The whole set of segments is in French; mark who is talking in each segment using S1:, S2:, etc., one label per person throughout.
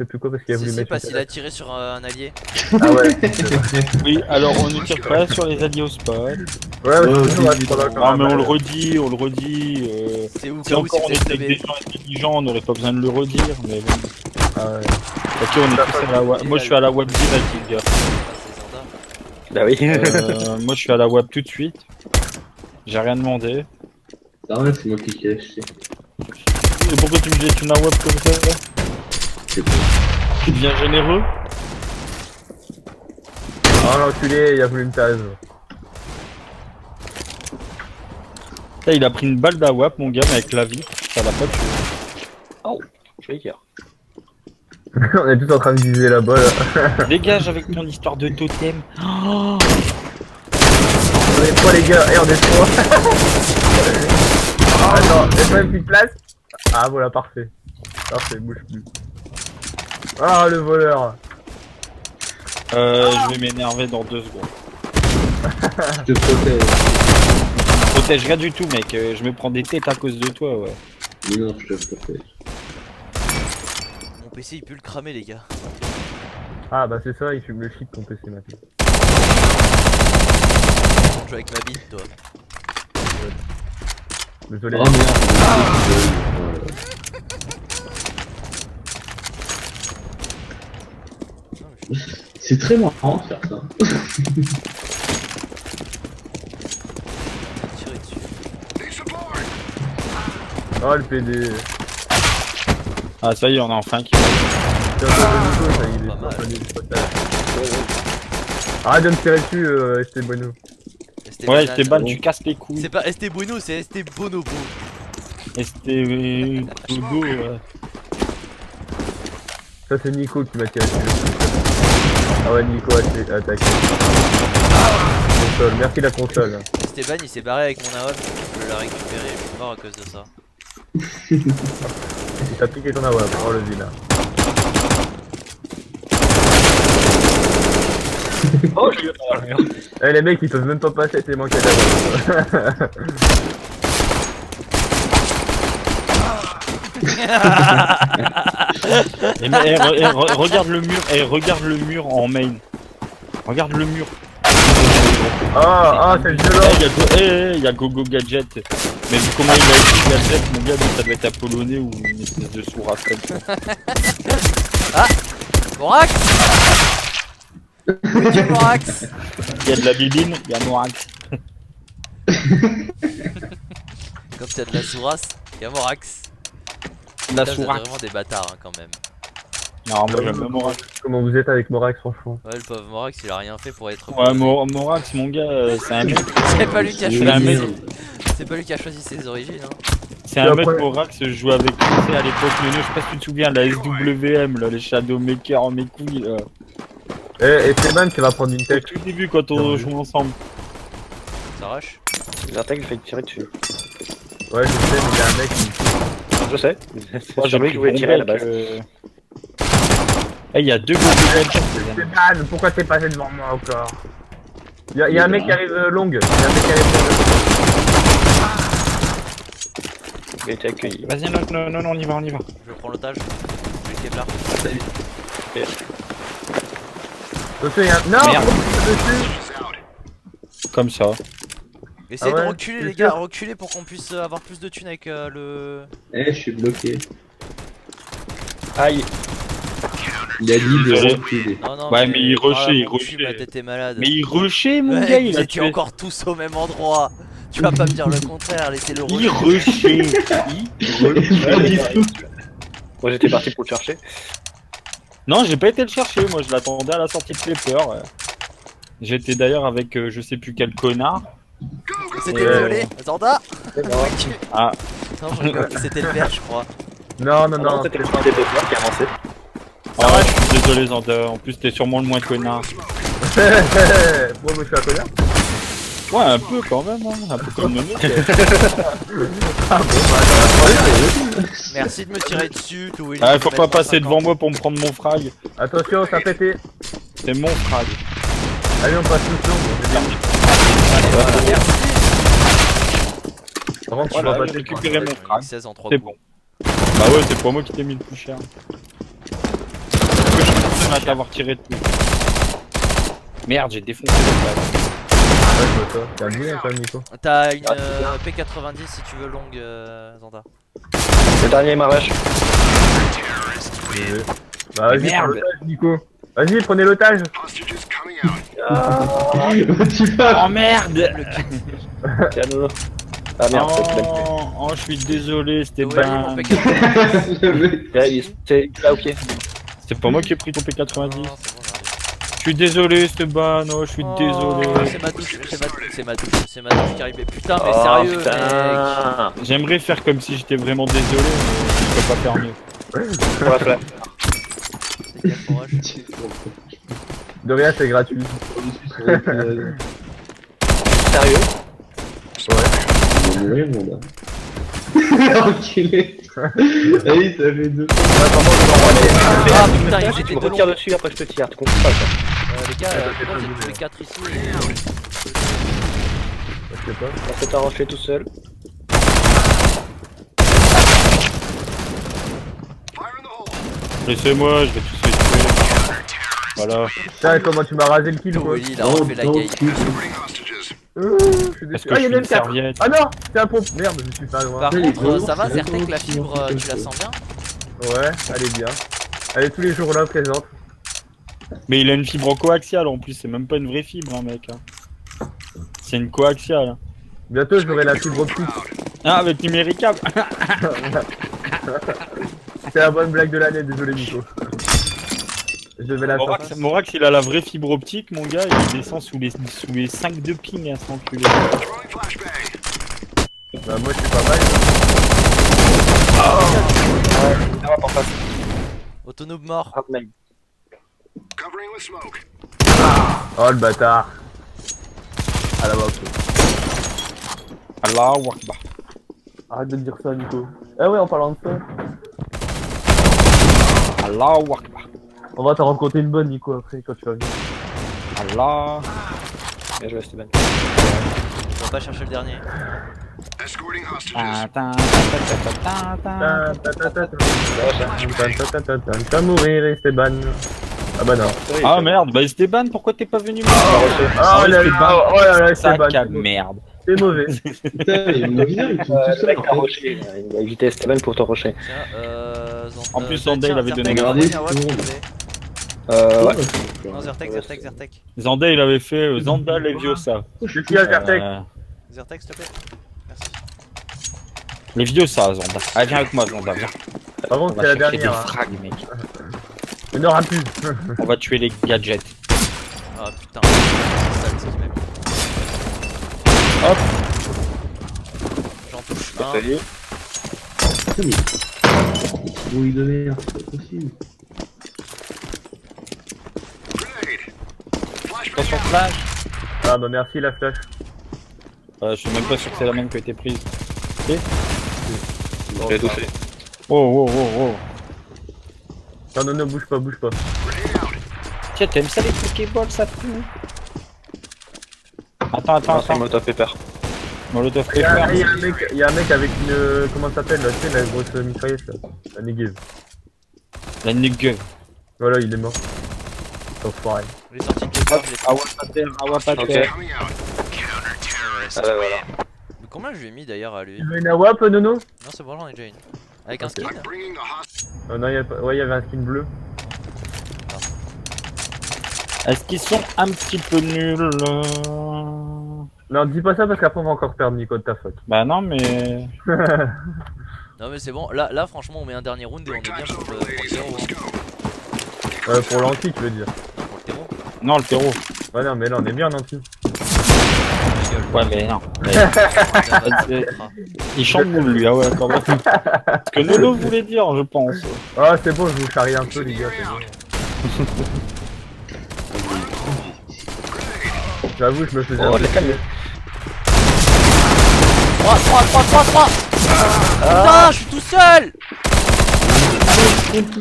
S1: sais plus quoi parce qu'il a voulu
S2: Si,
S1: mettre
S2: parce
S1: une
S2: qu'il a tiré sur un allié.
S1: Ah ouais, c'est vrai.
S3: Oui, alors on ne tire pas sur les alliés au spot.
S1: Ouais, mais c'est toujours à ce point-là quand
S3: Non mais
S1: même.
S3: on le redit, on le redit.
S2: C'est où
S3: Si
S2: cas où
S3: encore
S2: si
S3: on
S2: vous êtes
S3: était avec des
S2: teubé.
S3: gens intelligents, on n'aurait pas besoin de le redire, mais bon.
S1: Ah ouais.
S3: Ok, on est tous à la web. Moi je suis à la web direct, les gars.
S2: Ah, c'est Zorda.
S4: Bah oui.
S3: Moi je suis à la web tout de suite. J'ai rien demandé.
S5: Ah ouais, c'est moi qui ai acheté.
S3: Et pourquoi tu me jettes une web comme ça là?
S5: C'est bon.
S3: Tu deviens généreux?
S1: Ah l'enculé, il a voulu me tase.
S3: Là, il a pris une balle d'AWAP, mon gars, mais avec la vie, ça l'a pas tué.
S4: Oh, je vais dire.
S1: On est tous en train de viser là-bas là.
S3: Dégage avec ton histoire de totem. Oh,
S1: On est trois les gars, et on est trois. Attends, y'a pas même plus de place. Ah voilà, parfait. Parfait, bouge plus. Ah le voleur.
S3: je vais m'énerver dans 2 secondes.
S5: Je te protège.
S3: Je me protège rien du tout, mec. Je me prends des têtes à cause de toi, ouais.
S5: Mais non, je te protège.
S2: Mon PC il peut le cramer, les gars.
S1: Ah bah c'est ça, il fume le shit ton PC maintenant.
S2: On joue avec ma bite, toi.
S1: Désolé.
S5: Oh merde. C'est très marrant de faire ça.
S2: Tirer dessus.
S1: Oh le PD.
S3: Ah, ça y est, on a enfin qui.
S1: C'est un peu de nouveau, ça, il est
S2: Pas mal.
S1: symphonique, c'est pas ça. Arrête de me tirer dessus, ST Bueno.
S3: Ouais,
S2: Banane.
S3: Esteban, tu casses les couilles.
S2: C'est pas ST Bruno, c'est ST Bonobo.
S3: Todo,
S1: Ça c'est Nico qui m'a tiré dessus. Ah ouais, Nico a été attaqué. Console, merci la console.
S2: Esteban il s'est barré avec mon AOP, je l'ai récupéré, je suis mort à cause de ça.
S1: Il t'a piqué ton AWP, oh le vilain.
S4: Oh, je lui ai pas rien.
S1: Eh les mecs ils peuvent même pas passer tellement qu'il y a d'AWP.
S3: regarde le mur, regarde le mur en main. Regarde le mur.
S1: Ah, c'est violent.
S3: Il y a Gogo Gadget. Mais vu comment il a écrit Gadget, mon gars, ça doit être un polonais ou une espèce de sourate comme ça.
S2: Ah Morax. Où est Morax?
S3: Il y a de la bibine, il y a Morax.
S2: Comme t'as de la sourasse, y'a Morax.
S3: La
S2: Putain, vous êtes
S3: sourax.
S2: vraiment des bâtards hein, quand même.
S3: Non, moi j'aime Morax.
S1: Comment vous êtes avec Morax franchement?
S2: Ouais, le pauvre Morax il a rien fait pour être.
S3: Ouais, Morax, mon gars, c'est un mec.
S2: C'est pas lui qui a
S3: C'est un mec.
S2: choisi. C'est pas lui qui a choisi ses origines. Hein.
S3: C'est un mec Morax, je jouais avec lui, tu sais, à l'époque, Nono, je sais pas si tu te souviens, la SWM, là, les Shadowmakers en mes couilles, là.
S1: Eh, Esteban, tu vas prendre une
S3: Au
S1: tech.
S3: tout début, quand on joue ensemble.
S2: Ça rush.
S4: L'attaque, je vais te tirer dessus.
S1: Ouais, je sais, mais il y a un mec qui.
S4: Je sais.
S3: Moi,
S4: C'est jamais que je voulais tirer à la base.
S3: Eh, il y a 2 Gogo Gadget.
S1: Esteban, pourquoi t'es passé devant moi encore? Il y a un mec qui arrive longue. Il y a un mec qui arrive longue.
S4: Il a été accueilli.
S3: Vas-y, non, on y va, on y va.
S2: Je prends l'otage. Je vais Kevlar.
S1: Attention, il y a un. Non!
S3: Merde.
S1: Dessus.
S3: Comme ça.
S2: Essayez
S1: Ah ouais,
S2: de reculer
S1: c'est
S2: les gars,
S1: sûr.
S2: reculer pour qu'on puisse avoir plus de thunes avec le...
S5: Eh, je suis bloqué.
S3: Aïe.
S5: Il a dit de
S3: Désolé.
S5: reculer.
S2: Non,
S3: Ouais, mais il
S2: voilà,
S3: rushait, il
S2: mon cul,
S3: rushait.
S2: ma tête est malade.
S3: Mais il rushait, mon
S2: Ouais,
S3: gars,
S2: vous
S3: il a
S2: étiez
S3: tué.
S2: encore tous au même endroit. Tu vas pas me dire le contraire, laissez-le
S3: Il
S2: rusher.
S3: rushait.
S4: Moi, j'étais parti pour le chercher.
S3: Non, j'ai pas été le chercher, moi je l'attendais à la sortie de Flipper. J'étais d'ailleurs avec je sais plus quel connard.
S2: C'était violet, Zorda.
S3: Ah,
S2: Non, je rigole, c'était le vert, je crois.
S1: Non, non,
S4: Non,
S1: non.
S4: c'était le chemin des développeurs qui avançait.
S3: ah je suis désolé Zanda, en plus t'es sûrement le moins connard.
S1: Bon, moi je suis un connard.
S3: Ouais, un peu quand même, hein. Un peu comme Nono.
S2: Merci de me tirer dessus, tout
S3: Ah, faut pas passer devant moi pour me prendre mon frag.
S1: Attention, ça a pété.
S3: C'est mon frag.
S1: Allez, on passe tout long.
S2: Merci.
S1: Par contre, tu
S3: Voilà,
S1: vas
S3: j'ai
S1: passer.
S3: récupéré mon frag.
S2: 16 en 3
S3: C'est bon. Bah ouais, c'est pour moi qui t'ai mis le plus cher. à t'avoir tiré dessus. Merde, j'ai défoncé le balle.
S1: Ouais, je vois ça. T'as un dîner quand même, Nico.
S2: T'as une P90 si tu veux longue, Zanda.
S4: Le dernier marrage.
S1: Désolé. Bah, vas-y, prends
S3: Merde.
S1: l'otage, Nico. Vas-y, prenez l'otage.
S5: Tu vas.
S3: Oh merde.
S4: Tiens-nous. Ah merde, c'est Ben.
S3: Oh, je suis désolé, c'était
S2: Ouais, mon
S3: pas...
S2: P90.
S4: C'est là au pied.
S3: C'est pas moi qui ai pris ton P90.
S2: Non, c'est bon, j'arrive.
S3: Je suis désolé, Esteban, oh, je suis désolé.
S2: C'est ma touche, c'est ma touche qui arrive. Mais putain, mais sérieux, mec.
S4: putain.
S3: J'aimerais faire comme si j'étais vraiment désolé, mais je peux pas faire mieux.
S4: Pour la flamme.
S2: C'est quel courage.
S1: De rien, c'est gratuit.
S4: Sérieux?
S5: Il va mourir, mon gars. Enculé. Allez, ça fait deux.
S2: Ah putain, ils
S4: Tu
S2: étaient
S4: me
S2: de
S4: retires
S2: long.
S4: dessus, après je te tire. Tu comprends pas ça?
S2: Les gars, pourquoi vous êtes tous les 4 ici
S1: Je sais pas.
S4: On s'est arraché tout seul.
S3: Laissez-moi, je vais tous les tuer. Voilà.
S1: Putain, comment tu m'as rasé le kill, quoi.
S2: Oui, il a refait la game.
S1: Je suis
S3: Parce
S1: déçu.
S3: que
S1: Ah,
S3: je
S1: il y
S3: suis
S1: en a
S3: une
S1: une 4.
S3: serviette.
S1: Ah non, c'est un pompe. Merde, je suis pas loin.
S2: Par
S5: Ouais,
S2: contre,
S5: vraiment,
S2: ça va,
S5: c'est
S2: Zertec,
S5: vraiment
S2: la fibre,
S5: quelque
S2: tu la
S5: chose.
S2: sens bien?
S1: Ouais, elle est bien. Elle est tous les jours là, présente.
S3: Mais il a une fibre coaxiale en plus, c'est même pas une vraie fibre, hein, mec. C'est une coaxiale.
S1: Bientôt, j'aurai la fibre optique.
S3: Ah, avec numéricable.
S1: C'est la bonne blague de l'année, désolé, Nico. Je vais la
S3: Morax,
S1: sortir.
S3: Morax, il a la vraie fibre optique, mon gars, il descend sous les 5 de ping à cet enculé.
S1: Bah, moi, je suis pas mal.
S4: Ah, en face.
S2: Autonome mort.
S4: Ah, mec.
S1: Oh, le bâtard. Ah là-bas, ok.
S3: Allahu Akbar.
S1: Arrête de me dire ça, Nico. Ah ouais, en parlant de ça,
S3: Allahu Akbar.
S1: on va t'en rencontrer une bonne, Nico, après, quand tu vas venir.
S3: Allah.
S4: Bien joué, Steven.
S2: On va pas chercher le dernier.
S3: Ta, ta, ta, ta, ta, ta, ta.
S1: T'as mourir, Esteban. Ah bah non.
S3: Ah merde, bah Esteban, pourquoi t'es pas venu
S1: Oh là là, oh là là, Esteban.
S3: Sac à merde.
S1: C'est mauvais.
S5: Putain, il me vient, il tout
S4: Le
S5: seul.
S4: mec
S5: en
S4: t'a
S5: fait.
S4: roché. Il a évité Steven pour te rocher.
S2: Tiens,
S3: En plus, Zanda, il avait donné
S5: garder
S2: Ouais.
S5: tout le monde.
S4: Ouais.
S2: Non, Zertec, Zertec, Zertec.
S3: Zanda, il avait fait Zanda Leviosa.
S1: Je suis à Zertec.
S2: Zertec, s'il te plaît. Merci.
S3: Leviosa, Zanda. Allez, viens avec moi, Zanda, viens.
S1: Par
S3: On
S1: contre,
S3: va
S1: c'est la
S3: chercher des
S1: dernière. Hein.
S3: frags, mec.
S1: Il n'y en aura plus.
S3: On va tuer les gadgets.
S2: Ah putain, c'est sale cette map.
S3: Hop.
S2: J'en touche un.
S3: Ça y est.
S5: Putain, mais. Oui, de merde, c'est pas possible.
S3: Attention, flash.
S1: Ah bah merci, la flash.
S3: Je suis même pas sûr que c'est la même qui a été prise.
S4: J'ai touché.
S3: Oh, oh, oh, oh.
S1: Non, non, non, bouge pas, bouge pas.
S3: Tiens, t'aimes ça les Pokéballs, ça pue? Attends, attends,
S4: Non, c'est
S3: attends.
S4: Molotov Pepper.
S3: Molotov
S1: Il y, a,
S3: Pepper.
S1: il y a un mec avec une. Comment ça s'appelle là, tu sais, la grosse mitraillette là. La Negev.
S3: La Negev.
S1: Voilà, il est mort. Enfoiré.
S2: Il est sorti de l'école, je l'ai
S3: Ah ouais, pas de terre, ah ouais, pas de terre.
S4: Ah ouais, voilà.
S2: Mais combien je lui ai mis d'ailleurs à lui?
S1: Tu veux une AWAP, Nono?
S2: Non, c'est bon, j'en ai déjà une. Avec un skin?
S1: Non, il y a pas. Ouais, il y avait un skin bleu.
S3: Est-ce qu'ils sont un petit peu nuls
S1: Non, dis pas ça parce qu'après on va encore perdre, Nico, de ta faute.
S3: Bah non, mais...
S2: Non, mais c'est bon. Là, franchement, on met un dernier round et on est bien pour le terreau. Hein.
S1: Pour l'anti, tu veux dire.
S2: Non, pour le terreau.
S3: Non, le terreau.
S1: Ouais, non, mais là, on est bien en anti.
S3: Ouais, mais non.
S2: Ouais.
S3: Il chamboule, lui, ah ouais, quand même. Ce que Nono voulait dire, je pense.
S1: Ah, c'est bon, je vous charrie un peu, les gars, c'est bon. J'avoue, je me faisais un
S4: Oh,
S1: peu
S4: les calmes.
S2: 3. Putain, je suis tout seul.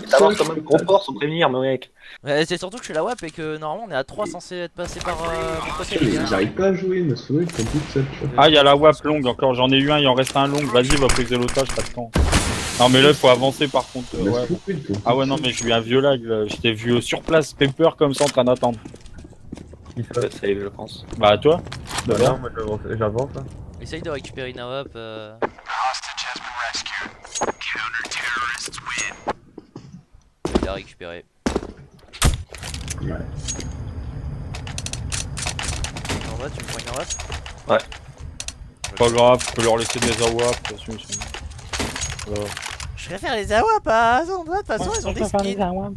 S4: T'avances quand même gros fort sans prévenir, mec.
S2: Ouais, c'est surtout que je suis la WAP et que normalement on est à 3 censé être passé par mon côté.
S5: Putain, mais j'arrive pas à jouer, mais souvent ils sont toutes seules.
S3: Ah, il y a la WAP longue encore, j'en ai eu un, il en reste un long. Vas-y, va poser l'otage, pas de temps. Non mais là il faut avancer par contre.
S5: Bah,
S3: Ouais.
S5: c'est cool, toi.
S3: Ah ouais non mais j'ai eu un vieux lag là. Je t'ai vu sur place Pepper comme ça en train d'attendre.
S1: Qui se passe?
S4: Ça y est, je pense.
S3: Bah toi
S1: Bah non, moi j'avance. Hein.
S2: Essaye de récupérer une AWP. Il a récupéré.
S5: Ouais.
S2: En bas, tu me prends une AWP?
S4: Ouais.
S3: Pas grave, je peux leur laisser des AWP. De toute façon,
S2: Je préfère les AWP à de toute façon ils ont des skins.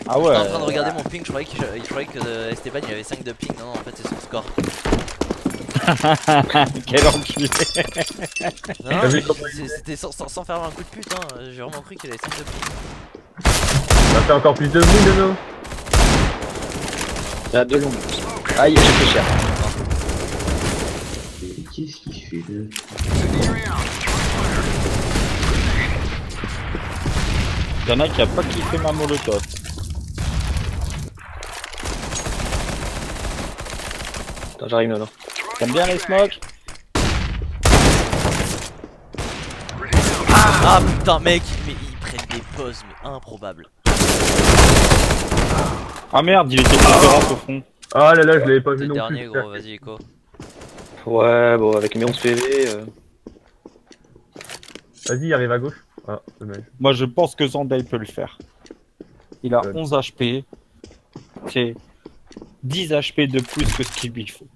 S3: Ah ouais.
S2: J'étais en train de regarder mon ping, je croyais que Esteban il avait 5 de ping, non en fait c'est son score.
S3: Quel enculé.
S2: Non,
S1: T'as vu
S2: mais
S1: comment
S2: c'était sans faire un coup de pute, hein. J'ai vraiment cru qu'il avait 5 de ping.
S1: Ça fait encore plus de bruit, Nono.
S4: Il y a 2 longues. Aïe, j'ai pris cher.
S5: Mais qu'est-ce qu'il fait là?
S3: Y'en a qui a pas kiffé ma molotov.
S4: Attends, j'arrive maintenant.
S3: T'aimes bien les smokes?
S2: Ah putain mec, mais ils prennent des pauses mais improbables.
S3: Ah merde, il était conférence au fond.
S1: Ah là là, je l'avais pas vu
S2: Le
S1: non
S2: dernier
S1: plus.
S2: gros, vas-y Echo.
S4: Ouais, bon, avec mes 11 PV.
S1: Vas-y, il arrive à gauche. Ah, dommage.
S3: Moi je pense que Zandai peut le faire. Il a 11 HP. C'est 10 HP de plus que ce qu'il lui faut.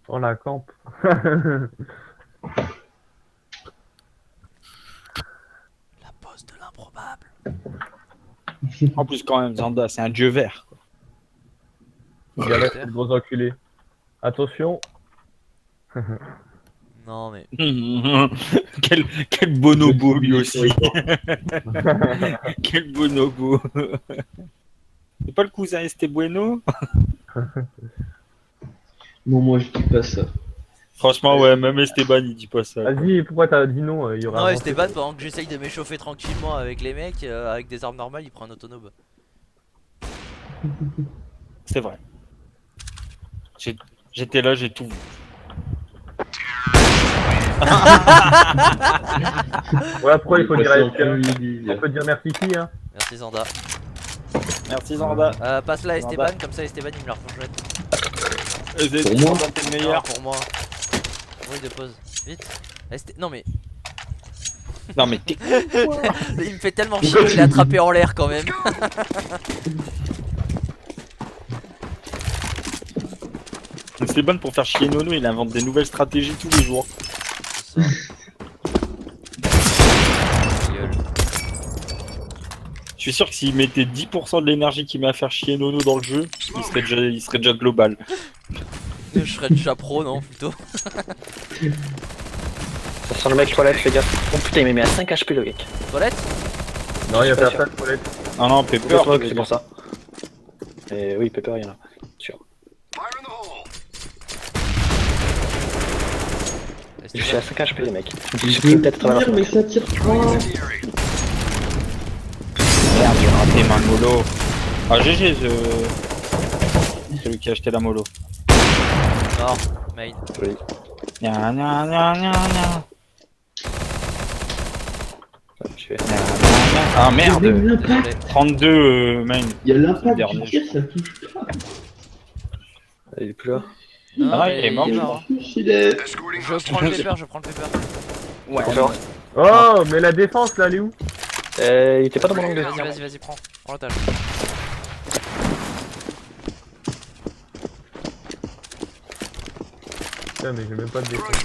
S1: Oh la camp.
S2: La pause de l'improbable.
S3: En plus quand même, Zanda c'est un dieu vert.
S1: Galère, c'est le gros enculé. Attention.
S2: Non mais.
S3: quel bonobo lui aussi. Quel bonobo. C'est pas le cousin Estebueno?
S5: Non, moi je dis pas ça.
S3: Franchement ouais, même Esteban il dit pas ça. quoi.
S1: Vas-y, pourquoi t'as dit non? Il y aura
S2: Non
S1: un
S2: Esteban pendant que j'essaye de m'échauffer tranquillement avec les mecs, avec des armes normales, il prend un autonobe.
S3: C'est vrai. J'étais là, j'ai tout vu.
S1: Ouais, pourquoi il faut dire
S5: Passons
S1: on peut dire merci qui hein?
S2: Merci Zanda.
S3: Merci Zanda.
S2: Passe là Esteban,
S3: Zanda.
S2: comme ça Esteban il me la rejoint.
S3: Pour
S5: moi
S3: Zanda, t'es le
S2: Meilleur
S3: meilleur.
S2: pour moi. Oui de pause. Vite. Non mais.
S3: Non mais t'es...
S2: Il me fait tellement chier qu'il est attrapé en l'air quand même.
S3: Esteban pour faire chier Nono, il invente des nouvelles stratégies tous les jours.
S2: C'est ça. Gueule.
S3: Je suis sûr que s'il mettait 10% de l'énergie qu'il met à faire chier Nono dans le jeu, il serait déjà global.
S2: Je serais déjà pro non plutôt.
S4: Ça sent le mec toilette, fais gaffe. Oh putain, il m'a mis à 5 HP le mec.
S2: Toilette?
S1: Non, il y a
S4: Je suis pas
S1: personne, Paulette.
S3: Ah non, Pepper,
S4: Pepper,
S3: tu veux
S4: c'est
S3: dire.
S4: pour ça. Et oui, Pepper, il y en a. Sûr. Je suis à 5 HP les mecs. Je me suis pris peut-être à travers la
S5: mais
S4: fenêtre.
S5: ça tire pas.
S3: Merde, j'ai raté ma molo. Ah GG, celui qui a acheté la molo.
S2: Non, main.
S4: Joli.
S3: Nya nya nya nya nya.
S4: Ouais, je fais.
S3: Nya, nya, nya. Ah merde,
S2: Désolé.
S3: 32 main.
S5: Il y a l'impact
S3: Dernier,
S5: du tir, ça touche pas.
S4: Il est plus là.
S2: Non,
S3: Ah,
S2: mais
S3: il est mort,
S2: il est
S3: je
S2: mort.
S5: Il est...
S2: Je prends le pepper, je prends le pepper.
S3: Ouais,
S4: Encore.
S1: Oh, mais la défense là, elle est où?
S4: Il était pas dans mon angle de tir.
S2: Vas-y, prends. Prends l'otage.
S1: Putain, mais j'ai même pas de défense.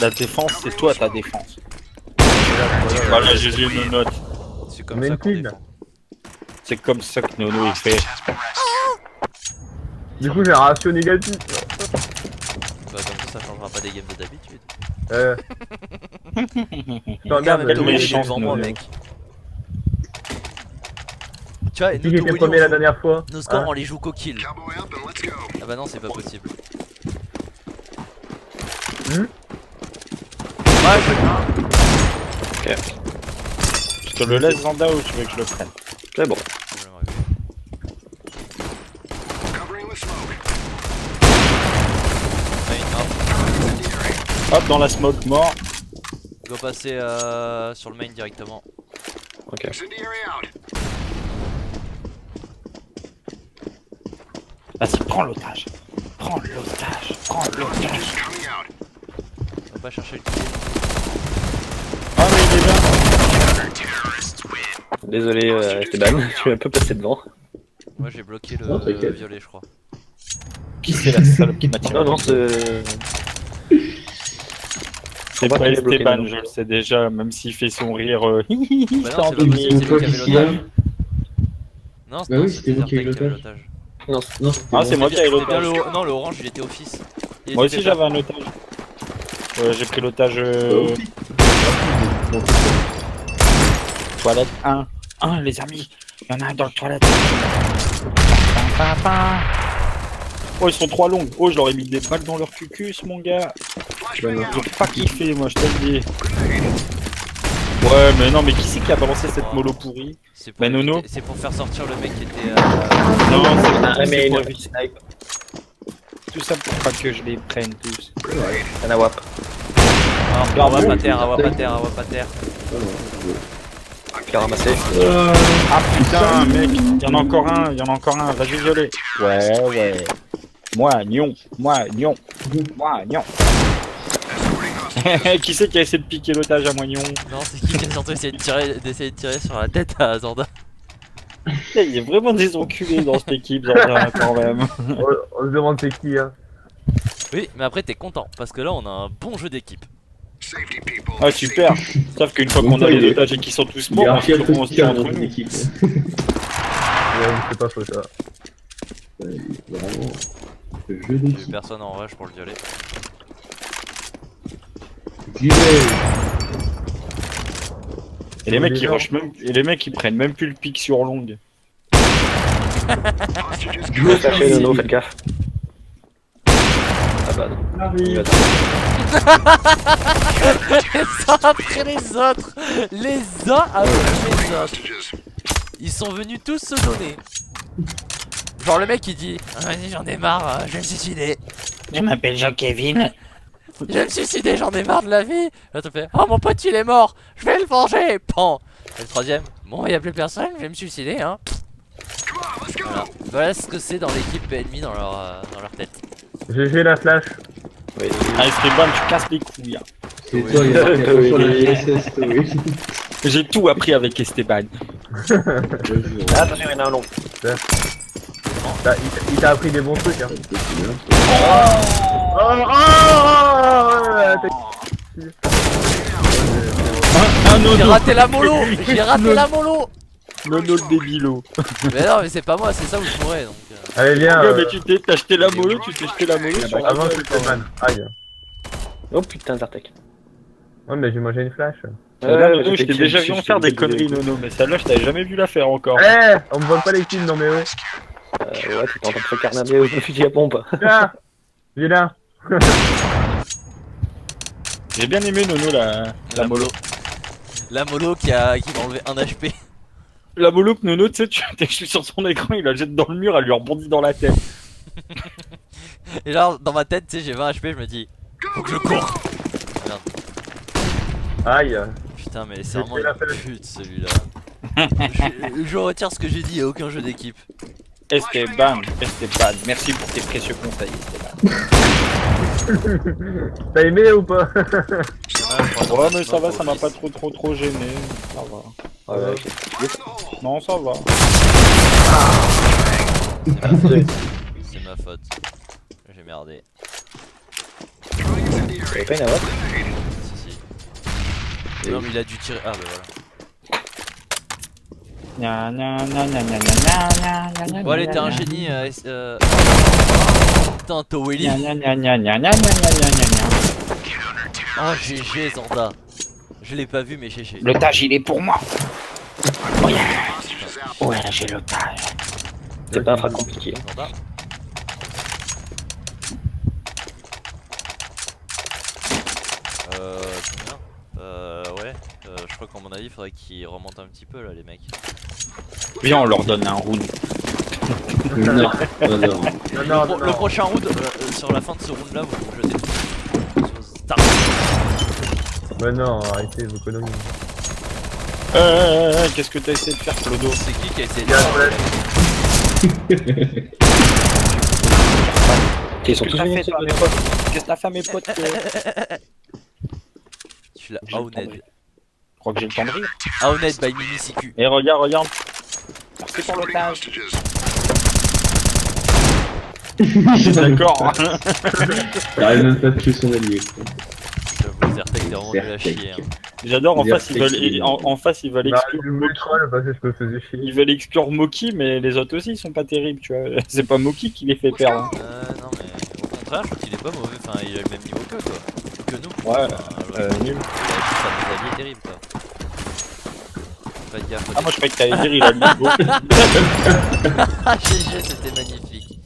S3: la défense, c'est toi ta défense.
S1: Voilà.
S3: Voilà, GG une note.
S2: C'est
S1: On
S2: comme
S1: met
S2: ça
S1: une
S2: qu'on
S1: pile.
S2: défend.
S3: C'est comme ça que Nono il fait.
S1: Du coup, j'ai un ratio négatif.
S2: Bah comme ça changera pas des games de d'habitude.
S1: Putain,
S2: Regarde,
S1: merde,
S2: même Tony, il est
S3: méchant,
S2: devant moi
S3: Nono.
S2: mec. Tu vois,
S1: Qui était
S2: Noto,
S1: premier la dernière fois?
S2: nos scores
S1: Hein?
S2: on les joue qu'au kill. Ah bah non c'est pas possible.
S1: Hmm.
S2: Ouais,
S3: Je te le laisse Zanda ou tu veux que je le prenne?
S4: C'est bon.
S3: Hop, dans la smoke, mort.
S2: Il doit passer sur le main directement.
S4: Ok.
S3: Vas-y, prends l'otage. Prends l'otage. Prends l'otage.
S2: On va pas chercher le
S3: Ah, mais il est là.
S4: Désolé Esteban, je suis un peu passé devant.
S2: Moi j'ai bloqué le
S5: Non, t'inquiète.
S2: violet, je crois.
S3: Qui c'est la salope qui m'a tiré?
S4: Non, non, c'est.
S3: C'est
S4: Moi
S3: pas
S4: qui l'ai bloqué,
S3: Esteban,
S4: non.
S3: je le sais déjà, même s'il fait son rire.
S2: Bah non, c'est pas possible, c'est lui qui avait l'otage. Non,
S5: Bah oui, c'était moi qui ai eu
S2: Desertec
S5: l'otage.
S2: l'otage.
S4: Non,
S5: Non, c'était
S3: Ah, c'est moi qui ai
S2: C'était bien
S3: l'otage.
S2: non, le orange il était office. Il
S3: Moi
S2: était
S3: aussi
S2: pépère.
S3: j'avais un otage. J'ai pris l'otage toilette 1. 1 les amis, il y en a un dans le toilette. Oh ils sont 3 longues. Oh je leur ai mis des balles dans leur cucus mon gars. J'ai pas kiffé moi je te le dis. Ouais mais non mais qui c'est qui a balancé cette mollo pourrie?
S2: C'est pour,
S3: Bah, Nono.
S2: c'est pour faire sortir le mec qui était
S3: Non c'est
S4: Ah,
S3: pas
S4: mais
S3: pour
S4: une snipe.
S3: tout ça pour pas que je les prenne tous.
S4: Un AWAP.
S2: Awa pas terre, Awa pas terre, Awa pas terre.
S4: Qui a ramassé.
S3: Ah putain mec, il y en a encore un, vas-y violet. Ouais. Moi, nion. Moi, nion. Qui c'est qui a essayé de piquer l'otage à Moignon?
S2: Non, c'est qui a surtout essayé d'essayer de tirer sur la tête à Zorda.
S3: Il y a vraiment des enculés dans cette équipe, Zorda, quand même.
S1: On se demande c'est qui, hein.
S2: Oui, mais après t'es content parce que là on a un bon jeu d'équipe.
S3: Ah super. Sauf qu'une fois qu'on a les otages et qu'ils sont tous
S5: Il y
S3: morts,
S5: a un
S3: on se
S5: fier
S3: on se tient
S5: dans
S3: entre
S5: une
S3: nous.
S5: équipe.
S1: Ouais, c'est pas faux ça.
S5: Vraiment. Le jeu
S2: J'ai eu
S5: d'équipe.
S2: personne en rush pour le violet.
S5: J'y vais.
S3: Et les mecs ils rushent même, et les mecs ils prennent même plus le pic sur longue.
S4: Je vais flasher Nono, faites gaffe. Ah bah non. Il va
S2: Les uns après les autres. Les uns après les autres. Ils sont venus tous se donner. Genre le mec il dit ah, vas-y j'en ai marre, je vais me suicider.
S3: Je m'appelle Jean-Kevin.
S2: Je vais me suicider, j'en ai marre de la vie. Là tu fais oh mon pote il est mort, je vais le venger. Pan. Et le troisième, bon il y a plus personne, je vais me suicider hein. Voilà ce que c'est dans l'équipe ennemie dans leur tête.
S1: GG la flash.
S4: Oui.
S3: Ah Esteban, tu casses les couilles. Hein.
S5: C'est toi, il y a marqué attention à la DSS, oui.
S3: J'ai tout appris avec Esteban.
S4: Ah, attention, il y en a un long.
S1: Il t'a appris des bons trucs, hein.
S3: Un
S2: J'ai
S3: nono.
S2: raté la mollo. J'ai raté la mollo.
S3: Nono le débilo.
S2: Mais non mais c'est pas moi, c'est ça où je mourrais donc.
S1: Allez viens,
S3: Ouais, mais tu t'as acheté la mollo, tu t'es acheté la mollo sur la
S1: avant
S3: gueule,
S1: que
S3: quand
S1: Stéphane. Aïe.
S4: Oh putain, Zartek.
S1: Ouais mais j'ai mangé une flash.
S3: Nono, je t'ai déjà vu en faire des conneries, Nono, mais celle-là, je t'avais jamais vu la faire encore.
S1: Eh, on me vole pas les kills, non mais ouais.
S4: Ouais, t'es en train de te carnamer au fusil à pompe.
S1: Viens, viens là.
S3: J'ai bien aimé, Nono, la mollo.
S2: La mollo qui m'a enlevé 1 HP.
S3: La mollo que Nono, tu sais, je suis sur son écran, il la jette dans le mur, elle lui rebondit dans la tête.
S2: Et genre dans ma tête, tu sais, j'ai 20 HP, je me dis faut que je cours. Merde.
S1: Aïe.
S2: Putain, mais c'est
S1: J'ai
S2: vraiment
S1: fait la
S2: une
S1: fête.
S2: pute celui-là. je retire ce que j'ai dit, il y a aucun jeu d'équipe.
S3: Esteban, merci pour tes précieux conseils, Esteban.
S1: T'as aimé ou pas?
S3: Ouais, mais ça va, ça m'a pas trop gêné. Ça va.
S4: Ouais,
S3: Non, ça va.
S2: C'est ma faute. J'ai merdé.
S4: T'avais pas une AWAP?
S2: Si. Non, mais il a dû tirer. Ah, bah voilà. Bon, allez, t'es un génie. Putain, Towelly. Oh, GG, Zorda. Je l'ai pas vu, mais GG.
S3: L'otage, il est pour moi. Oh yeah. Ouais, j'ai l'otage.
S4: C'est pas un frac compliqué.
S2: Zorda. Combien ouais. Je crois qu'à mon avis, il faudrait qu'ils remontent un petit peu là, les mecs.
S3: Viens, on leur donne un round.
S5: Non, non, non.
S1: Non, non,
S2: Le
S1: non.
S2: prochain round, sur la fin de ce round là, vous jetez tout. Start.
S1: Bah non, arrêtez vos conneries.
S3: Qu'est-ce que t'as essayé de faire, Clodo?
S2: C'est qui a essayé de
S1: Il y a
S2: faire
S4: Ils sont
S3: Qu'est-ce
S4: tous
S3: que t'as
S4: venus
S3: fait,
S4: sur
S3: toi,
S4: mes
S3: mes
S4: potes.
S3: potes? Qu'est-ce que t'as fait, mes potes?
S2: Je suis là,
S3: J'ai le temps de
S2: Aouned.
S3: rire. Je crois que j'ai le temps de rire.
S2: Aouned by Mimicicu.
S3: Et regarde. Merci pour le tâche. D'accord.
S5: T'arrives même pas à tuer son allié. quoi.
S2: J'avoue, Zertek, t'es vraiment nul à chier. Hein.
S3: J'adore, en
S5: Dire
S3: face, ils veulent,
S5: technique.
S3: en face, ils veulent
S1: Bah,
S3: exclure
S1: je me troll parce que je me faisais chier.
S3: Ils veulent exclure Moki, mais les autres aussi, ils sont pas terribles, tu vois. C'est pas Moki qui les fait perdre. Hein.
S2: Non, mais au contraire, je trouve qu'il est pas mauvais. Enfin, il a le même niveau que toi. Que nous.
S3: Ouais,
S2: Enfin,
S3: nul.
S2: sa avis est terrible, quoi. Pas de gaffe.
S3: Ah, moi je croyais que t'allais dire il a le niveau.
S2: Ah, GG, c'était magnifique.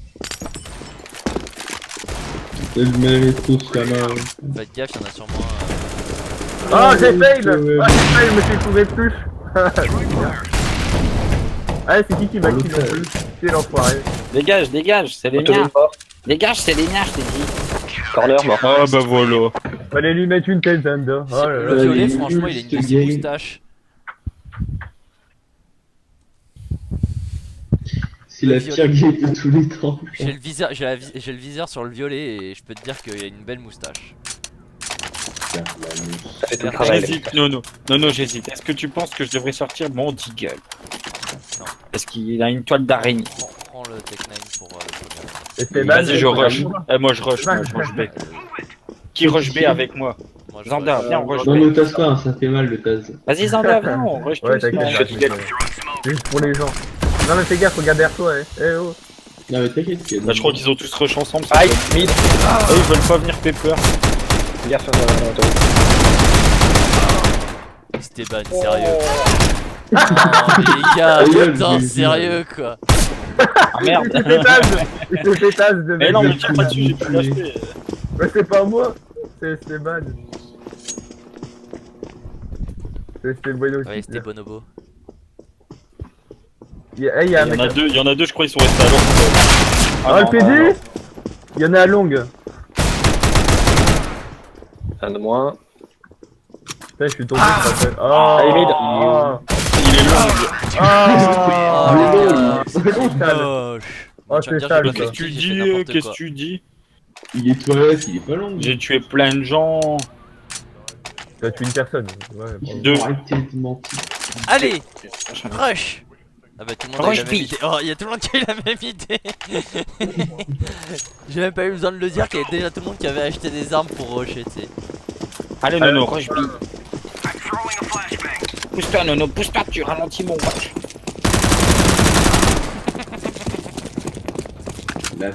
S5: Elle mérite tout ça là.
S2: Pas de gaffe, y'en a sûrement
S1: Ah, j'ai fail! Ah, j'ai fail, mais j'ai trouvé plus! Ah, c'est qui va kill en plus? C'est l'enfoiré.
S3: Dégage, c'est les
S4: On te
S3: miens.
S4: donne pas.
S3: Dégage, c'est les miens, je t'ai dit.
S4: Corner, mort.
S3: Ah bah voilà.
S1: Fallait lui mettre une tête, Zanda. Oh là
S2: Le
S1: là.
S2: violet,
S5: il est
S2: franchement,
S5: nul,
S2: il a une
S5: ce
S2: de ses
S5: game.
S2: moustaches.
S5: C'est la pire game de tous les temps.
S2: J'ai le viseur, j'ai le viseur sur le violet et je peux te dire qu'il y a une belle moustache.
S5: Putain, la mousse.
S4: Ça fait tout le travail.
S3: J'hésite, non, j'hésite. Est-ce que tu penses que je devrais sortir mon Deagle?
S2: Non.
S3: Parce qu'il a une toile d'araignée.
S2: Prends le Tech 9 pour le premier.
S1: Et c'est bad,
S3: Vas-y, je rush. Moi je rush B. Qui rush B avec moi?
S2: Moi, je
S3: Zanda,
S2: rush.
S3: viens, on rush
S5: Non,
S3: B.
S5: ne tasse pas, hein, ça fait mal le tase.
S3: Vas-y, Zanda, viens, on rush
S1: Ouais,
S3: tous.
S1: t'inquiète,
S3: man.
S1: t'inquiète. Juste pour les gens. Non, mais fais gaffe, regarde derrière toi, eh oh.
S5: Non, mais t'inquiète qu'il y a
S3: Bah, je crois qu'ils ont tous rush ensemble.
S4: Aïe, mid.
S3: Eux, ils veulent pas venir Pepper.
S4: Gaffe, attends.
S2: C'était ban, sérieux. Oh, les gars,
S5: Ah, ouais,
S2: putain,
S5: mais-
S2: sérieux quoi.
S3: Ah merde.
S1: Il s'est fait tase. Il s'est fait tase de
S3: Mais
S1: mec.
S3: non, mais tire pas dessus, j'ai plus d'HP.
S1: Mais c'est pas moi. C'est bad. C'était bueno aussi.
S2: Ouais, c'était Bonobo.
S1: Il y a un
S3: Il
S1: mec.
S3: y en a deux, je crois, ils sont restés à l'ordre.
S1: Oh, le PD. Il y en a à longue.
S4: Un de moins.
S1: Putain, je suis tombé. Oh,
S4: il est mid.
S3: Il est long.
S1: Ah,
S2: Oh,
S1: c'est bon, sale.
S2: moche.
S1: Oh,
S2: Tu vas me
S1: c'est
S2: dire,
S1: sale,
S2: j'ai pas
S1: ça.
S3: Qu'est-ce que tu
S2: j'ai fait
S3: dis?
S2: n'importe
S3: Qu'est-ce que
S2: quoi.
S3: tu dis?
S5: Il est toilette, il est pas long.
S3: J'ai tué plein de gens.
S1: Tu as tué une personne. Ouais, bravo.
S3: Deux.
S5: Arrêtez de mentir.
S2: Allez, rush. Ah bah tout le monde a eu
S3: Rush
S2: la même
S3: B.
S2: idée. Oh, il y a tout le monde qui a eu la même idée. J'ai même pas eu besoin de le dire qu'il y avait déjà tout le monde qui avait acheté des armes pour rusher, tu sais.
S3: Allez, Nono, rush B. Pousse-toi, Nono, pousse-toi, tu ralentis mon rush.
S5: La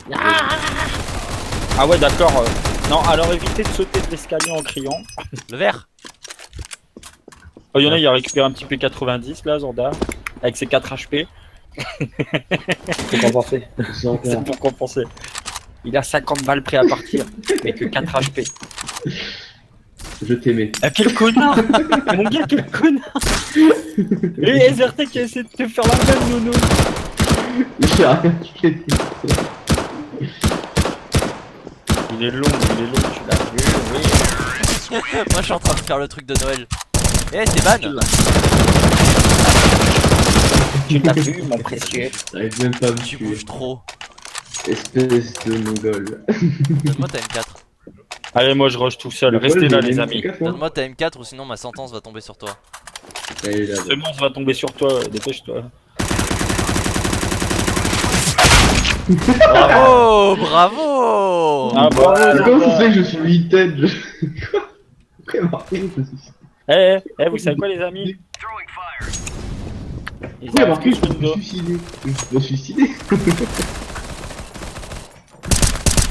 S3: Ah ouais, d'accord. Non, alors évitez de sauter de l'escalier en criant.
S2: Le vert.
S3: Oh, y en a, il a récupéré un petit P90 là, Zorda, avec ses 4 HP.
S4: Faut compenser.
S3: C'est pour compenser. Il a 50 balles prêt à partir, mais que 4 HP.
S5: Je t'aimais.
S3: Ah, quel connard! Mon gars, quel connard! Et Zertek qui a essayé de te faire la même, Nono!
S5: J'ai rien tué.
S3: Il est long, tu l'as vu, oui.
S2: Moi je suis en train de faire le truc de Noël. Eh, c'est ban.
S3: Tu l'as vu, mon précieux.
S5: T'arrives même pas à me
S2: Tu
S5: tuer.
S2: bouges trop.
S5: Espèce de mongol.
S2: Donne-moi ta M4.
S3: Allez, moi je rush tout seul, restez là, les amis.
S2: Donne-moi ta M4 ou sinon ma sentence va tomber sur toi.
S5: Allez, là,
S3: C'est bon, ça va tomber sur toi, dépêche-toi.
S2: Bravo, bravo.
S3: Ah bah,
S5: Mais comment tu sais que je suis Little? Quoi? Pourquoi marqué que je suis...
S3: vous savez quoi, les amis? Ils
S5: Pourquoi
S3: arrivent
S5: marqué
S3: tous
S5: que je
S3: window.
S5: me suicider? Je me suicider.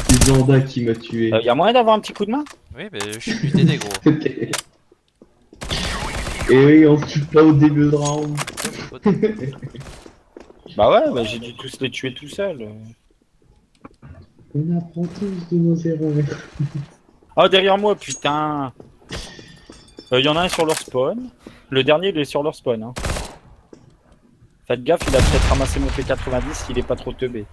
S5: C'est Zanda qui m'a tué.
S3: Y'a moyen d'avoir un petit coup de main?
S2: Oui, mais je suis venu t'aider, gros.
S5: Et oui, on se tue pas au début de round.
S3: Bah ouais, bah j'ai dû tous les tuer tout seul.
S5: On apprend tous de nos erreurs.
S3: Oh, derrière moi, putain! Y'en a un sur leur spawn. Le dernier, il est sur leur spawn. Hein. Faites gaffe, il a peut-être ramassé mon P90, il est pas trop teubé.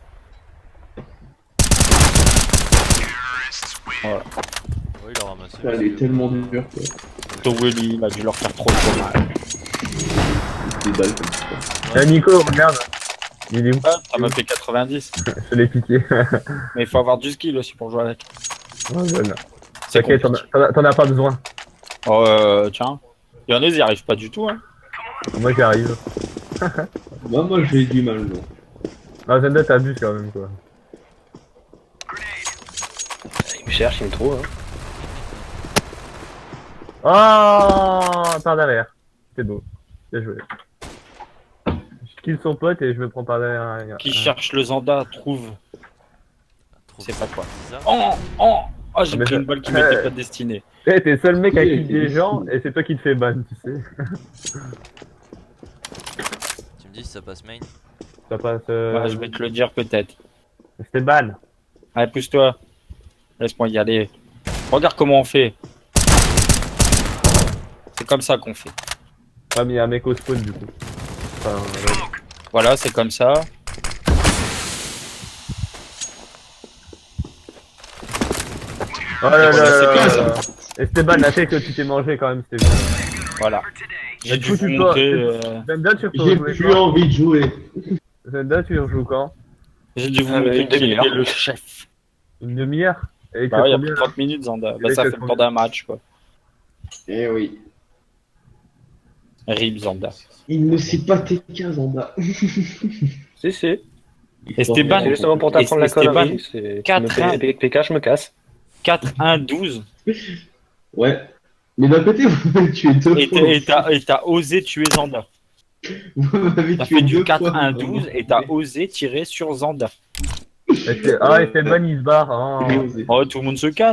S3: Voilà.
S2: Oui, il a ramassé.
S5: Elle est tellement dure quoi.
S3: Towelly, il a dû leur faire trop mal.
S5: Des balles comme ça.
S1: Y'a Nico, regarde. Il est où?
S3: Ah, ça m'a fait 90.
S1: Je l'ai piqué.
S3: Mais il faut avoir du skill aussi pour jouer avec.
S1: Ouais, jeune.
S3: C'est
S1: T'inquiète,
S3: compliqué.
S1: t'en as pas besoin.
S3: Oh, tiens. Il y en a, ils y arrivent pas du tout, hein.
S1: Moi j'y arrive.
S5: Moi j'ai du mal non.
S1: Non, Zenda t'abuses quand même quoi.
S4: Il me cherche, il me trouve. Hein.
S1: Oh, par derrière. C'est beau. Bien joué. Je kill son pote et je me prends par derrière.
S3: Qui cherche le Zanda, trouve.
S2: Trop
S3: C'est pas quoi.
S2: bizarre.
S3: Oh, j'ai
S1: Mais
S3: pris
S1: ça-
S3: une balle qui m'était pas destinée.
S1: Eh, t'es le seul mec à
S5: Ok,
S1: kill
S5: ok.
S1: des gens et c'est toi qui te fais ban, tu sais.
S2: Tu me dis si ça passe main.
S1: Ça passe.
S3: Ouais, je vais te le dire peut-être.
S1: C'était ban.
S3: Allez, pousse-toi. Laisse-moi y aller. Regarde comment on fait. C'est comme ça qu'on fait.
S1: Ah, mais y'a un mec au spawn du coup. Enfin,
S3: Voilà, c'est comme ça.
S1: Oh là là
S3: Voilà, c'est
S1: là
S3: comme
S1: là
S3: ça.
S1: là. Esteban, la tête que tu t'es mangé quand même, c'était bien.
S3: Voilà. J'ai
S1: Du
S3: dû
S1: coup,
S3: vous
S1: tu
S3: montrer.
S1: Zenda, tu
S5: J'ai
S1: rejoues
S5: plus
S1: quand?
S5: envie de jouer.
S1: Zenda, tu rejoues quand?
S3: J'ai dû vous
S4: Ah,
S3: montrer
S4: une
S3: qui
S4: demi-heure.
S3: était le chef.
S1: Une demi-heure? Et
S3: Bah ouais, il y a
S1: combien,
S3: plus de 30 minutes, Zanda. Bah,
S1: Et
S3: ça
S1: que
S3: fait le
S1: combien
S3: temps d'un match, quoi.
S5: Eh oui.
S3: RIP, Zanda.
S5: Il ne sait pas TK Zanda.
S4: Si, si.
S3: Esteban.
S4: C'est justement pour t'apprendre la
S3: Esteban,
S4: connerie. C'est
S3: 4-1.
S4: PK, je me casse.
S3: 4-1-12.
S5: Ouais. Mais d'un côté, vous m'avez tué deux
S3: Et
S5: fois.
S3: t'as osé tuer Zanda.
S5: Vous m'avez
S3: T'as
S5: tué
S3: fait du
S5: deux fois.
S3: 4-1-12 et t'as osé tirer sur Zanda.
S1: Ah, Esteban, il se barre. Oh.
S5: J'ai osé.
S3: Oh, tout le monde se casse.